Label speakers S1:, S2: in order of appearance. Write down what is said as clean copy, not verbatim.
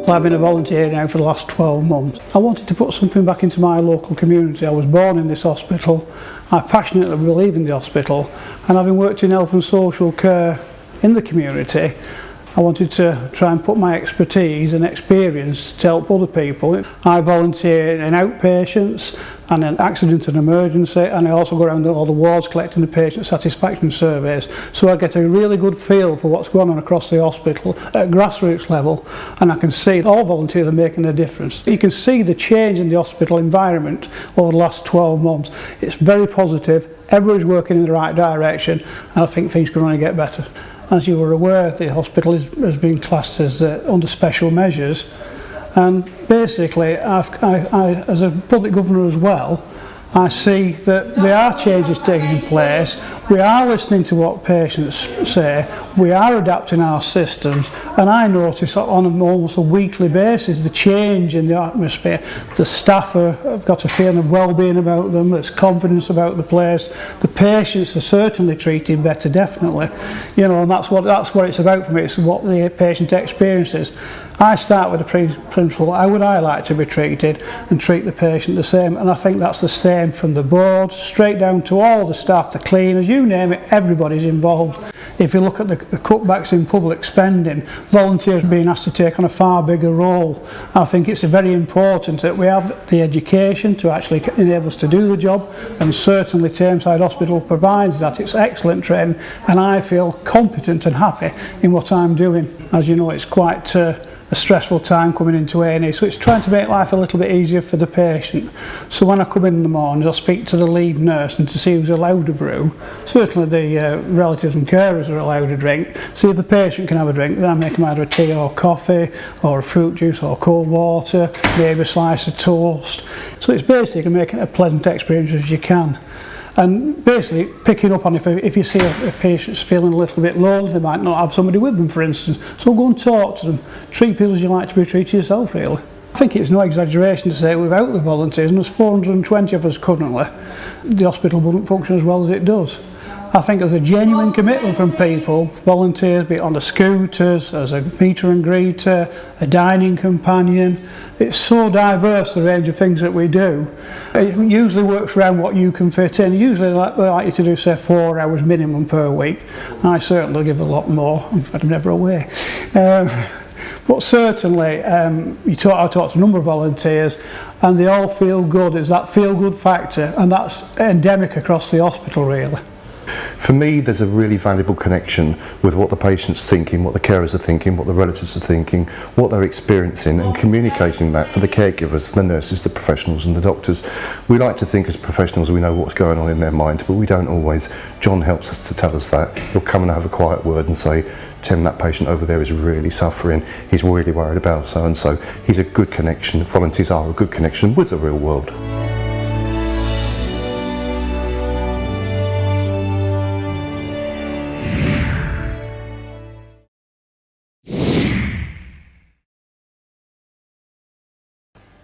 S1: I've been a volunteer now for the last 12 months. I wanted to put something back into my local community. I was born in this hospital. I passionately believe in the hospital, and having worked in health and social care in the community, I wanted to try and put my expertise and experience to help other people. I volunteer in outpatients and in accident and emergency, and I also go around all the wards collecting the patient satisfaction surveys, so I get a really good feel for what's going on across the hospital at grassroots level, and I can see all volunteers are making a difference. You can see the change in the hospital environment over the last 12 months. It's very positive, everybody's working in the right direction, and I think things can only get better. As you were aware, the hospital has been classed as under special measures, and basically I, as a public governor as well, I see that there are changes taking place. We are listening to what patients say, we are adapting our systems, and I notice on almost a weekly basis the change in the atmosphere. The staff have got a feeling of well-being about them, there's confidence about the place, the patients are certainly treated better, definitely. You know, and that's what it's about for me, it's what the patient experiences. I start with the principle, how would I like to be treated, and treat the patient the same, and I think that's the same from the board, straight down to all the staff, the cleaners, you name it, everybody's involved. If you look at the cutbacks in public spending, volunteers are being asked to take on a far bigger role. I think it's very important that we have the education to actually enable us to do the job, and certainly Tameside Hospital provides that. It's excellent training, and I feel competent and happy in what I'm doing. As you know, it's quite a stressful time coming into A&E, so it's trying to make life a little bit easier for the patient. So when I come in the morning, I'll speak to the lead nurse and to see who's allowed a brew. Certainly the relatives and carers are allowed a drink. See if the patient can have a drink, then I make them either a tea or coffee, or a fruit juice or cold water, maybe a slice of toast. So it's basically making it a pleasant experience as you can. And basically picking up on if you see a patient's feeling a little bit lonely, they might not have somebody with them, for instance, so go and talk to them, treat people as you like to be treated yourself, really. I think it's no exaggeration to say without the volunteers, and there's 420 of us currently, the hospital wouldn't function as well as it does. I think there's a genuine commitment from people, volunteers, be it on the scooters, as a meter and greeter, a dining companion. It's so diverse, the range of things that we do. It usually works around what you can fit in. Usually we like you to do, say, 4 hours minimum per week. I certainly give a lot more, in fact I'm never away. But certainly, I talk to a number of volunteers, and they all feel good. It's that feel-good factor, and that's endemic across the hospital, really.
S2: For me, there's a really valuable connection with what the patient's thinking, what the carers are thinking, what the relatives are thinking, what they're experiencing, and communicating that to the caregivers, the nurses, the professionals and the doctors. We like to think as professionals we know what's going on in their mind, but we don't always. John helps us to tell us that. He'll come and have a quiet word and say, Tim, that patient over there is really suffering, he's really worried about so and so. He's a good connection, volunteers are a good connection with the real world.